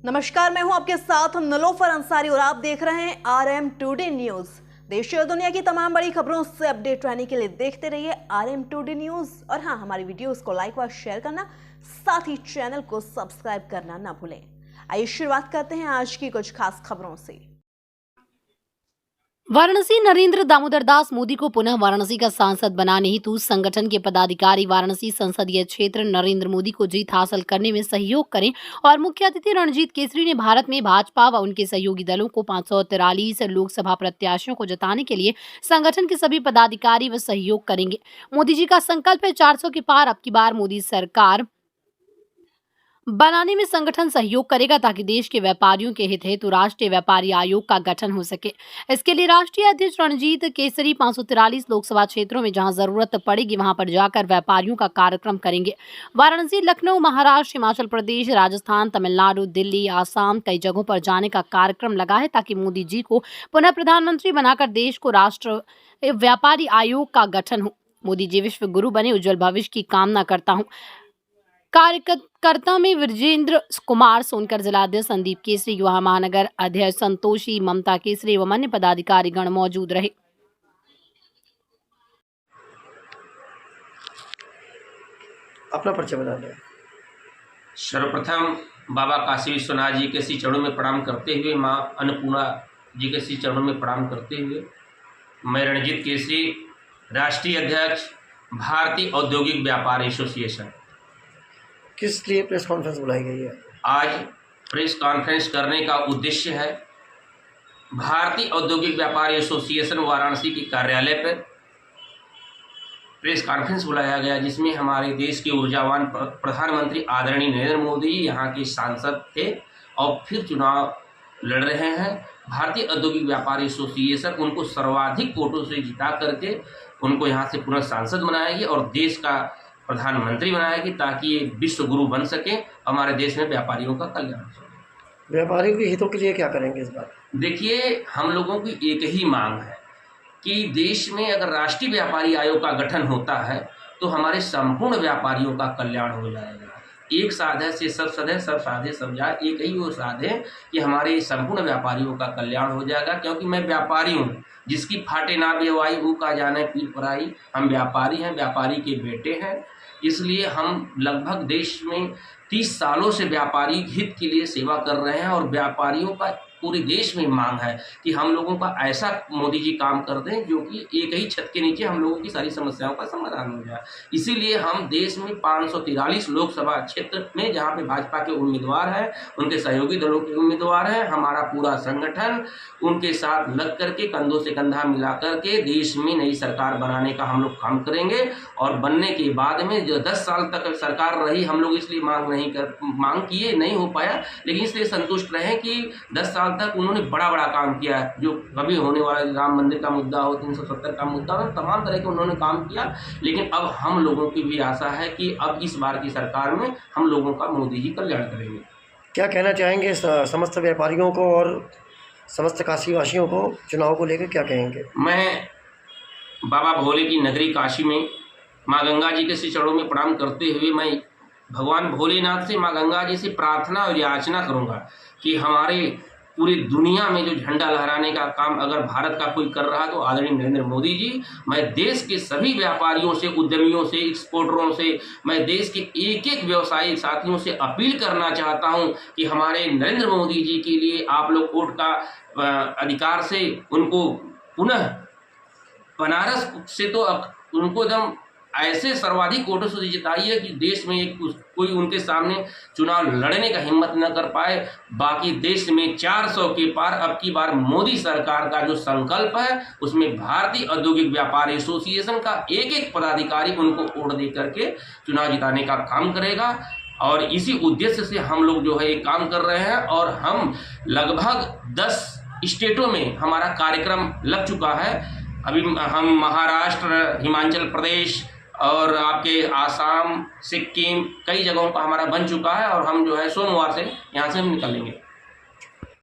नमस्कार, मैं हूं आपके साथ नलोफर अंसारी और आप देख रहे हैं RM टुडे न्यूज। देश और दुनिया की तमाम बड़ी खबरों से अपडेट रहने के लिए देखते रहिए RM टुडे न्यूज। और हाँ, हमारी वीडियोस को लाइक व शेयर करना, साथ ही चैनल को सब्सक्राइब करना ना भूलें। आइए शुरुआत करते हैं आज की कुछ खास खबरों से। वाराणसी नरेंद्र दामोदर दास मोदी को पुनः वाराणसी का सांसद बनाने हेतु संगठन के पदाधिकारी वाराणसी संसदीय क्षेत्र नरेंद्र मोदी को जीत हासिल करने में सहयोग करें और मुख्य अतिथि रणजीत केसरी ने भारत में भाजपा व उनके सहयोगी दलों को 543 लोकसभा प्रत्याशियों को जिताने के लिए संगठन के सभी पदाधिकारी व सहयोग करेंगे। मोदी जी का संकल्प है 400 के पार। अब की बार मोदी सरकार बनाने में संगठन सहयोग करेगा ताकि देश के व्यापारियों के हित हेतु राष्ट्रीय व्यापारी आयोग का गठन हो सके। इसके लिए राष्ट्रीय अध्यक्ष रणजीत केसरी 543 लोकसभा क्षेत्रों में जहां जरूरत पड़ेगी वहां पर जाकर व्यापारियों का कार्यक्रम करेंगे। वाराणसी, लखनऊ, महाराष्ट्र, हिमाचल प्रदेश, राजस्थान, तमिलनाडु, दिल्ली, आसाम कई जगहों पर जाने का कार्यक्रम लगा है ताकि मोदी जी को पुनः प्रधानमंत्री बनाकर देश को राष्ट्रीय व्यापारी आयोग का गठन हो। मोदी जी विश्व गुरु बने, उज्जवल भविष्य की कामना करता हूँ। कार्यकर्ता में विजेंद्र कुमार सोनकर, जिलाध्यक्ष संदीप केसरी, युवा महानगर अध्यक्ष संतोषी, ममता केसरी एवं अन्य पदाधिकारी गण मौजूद रहे। अपना परिचय बता दें। सर्वप्रथम बाबा काशी विश्वनाथ जी के श्री चरणों में प्रणाम करते हुए, माँ अन्नपूर्णा जी के श्री चरणों में प्रणाम करते हुए, मैं रणजीत केसरी, राष्ट्रीय अध्यक्ष भारतीय औद्योगिक व्यापार एसोसिएशन। किस लिए प्रेस कॉन्फ्रेंस बुलाई गई है? आज प्रेस कॉन्फ्रेंस करने का उद्देश्य है, भारतीय औद्योगिक व्यापार एसोसिएशन वाराणसी के कार्यालय पर प्रेस कॉन्फ्रेंस बुलाया गया, जिसमें हमारे देश के ऊर्जावान प्रधानमंत्री आदरणीय नरेंद्र मोदी यहाँ के सांसद थे और फिर चुनाव लड़ रहे हैं। भारतीय औद्योगिक व्यापार एसोसिएशन उनको सर्वाधिक वोटों से जिता करके उनको यहाँ से पुनः सांसद बनाएगी और देश का प्रधानमंत्री बनाएगी ताकि ये विश्व गुरु बन सके, हमारे देश में व्यापारियों का कल्याण हो सके। व्यापारियों के हितों के लिए क्या करेंगे इस बार? देखिए, हम लोगों की एक ही मांग है कि देश में अगर राष्ट्रीय व्यापारी आयोग का गठन होता है तो हमारे संपूर्ण व्यापारियों का कल्याण हो जाएगा। एक साधे से सब सधे, सब साधे सब जाए, एक ही वो साधे कि हमारे संपूर्ण व्यापारियों का कल्याण हो जाएगा। क्योंकि मैं व्यापारी हूँ, जिसकी फाटे ना बेवाई वो का जाने पीर पराई। हम व्यापारी हैं, व्यापारी के बेटे हैं, इसलिए हम लगभग देश में 30 सालों से व्यापारी हित के लिए सेवा कर रहे हैं और व्यापारियों का पूरे देश में मांग है कि हम लोगों का ऐसा मोदी जी काम कर दें जो कि एक ही छत के नीचे हम लोगों की सारी समस्याओं का समाधान हो जाए। इसीलिए हम देश में 543 लोकसभा क्षेत्र में जहां पे भाजपा के उम्मीदवार हैं, उनके सहयोगी दलों के उम्मीदवार हैं, हमारा पूरा संगठन उनके साथ लग करके कंधों से कंधा मिला करके देश में नई सरकार बनाने का हम लोग काम करेंगे। और बनने के बाद में जो 10 साल तक सरकार रही, हम लोग इसलिए मांग किए नहीं हो पाया, लेकिन इसलिए संतुष्ट रहे कि 10 साल तक उन्होंने बड़ा काम किया है। जो कभी होने वाला राम मंदिर का मुद्दा हो, 370 का मुद्दा हो, तमाम तरह के उन्होंने काम किया। लेकिन अब हम लोगों की भी आशा है कि अब इस बार की सरकार में हम लोगों का मोदी जी कल्याण करेंगे। क्या कहना चाहेंगे समस्त व्यापारियों को और समस्त काशीवासियों को चुनाव को लेकर क्या कहेंगे? मैं बाबा भोले की नगरी काशी में माँ गंगा जी के श्री चरणों में प्रणाम करते हुए मैं भगवान भोलेनाथ से, माँ गंगा जी से प्रार्थना और याचना करूंगा कि हमारे पूरी दुनिया में जो झंडा लहराने का काम अगर भारत का कोई कर रहा तो आदरणीय नरेंद्र मोदी जी। मैं देश के सभी व्यापारियों से, उद्यमियों से, एक्सपोर्टरों से, मैं देश के एक एक व्यवसायिक साथियों से अपील करना चाहता हूं कि हमारे नरेंद्र मोदी जी के लिए आप लोग वोट का अधिकार से उनको पुनः बनारस से तो उनको एकदम ऐसे सर्वाधिक वोटों से जिताइए कि देश में कोई उनके सामने चुनाव लड़ने का हिम्मत न कर पाए। बाकी देश में 400 के पार अब की बार मोदी सरकार का जो संकल्प है उसमें भारतीय औद्योगिक व्यापार एसोसिएशन का एक एक पदाधिकारी उनको वोट दे करके चुनाव जिताने का काम करेगा। और इसी उद्देश्य से हम लोग जो है ये काम कर रहे हैं और हम लगभग 10 स्टेटों में हमारा कार्यक्रम लग चुका है। अभी हम महाराष्ट्र, हिमाचल प्रदेश और आपके आसाम, सिक्किम कई जगहों का हमारा बन चुका है और हम जो है सोमवार से यहाँ से हम निकलेंगे।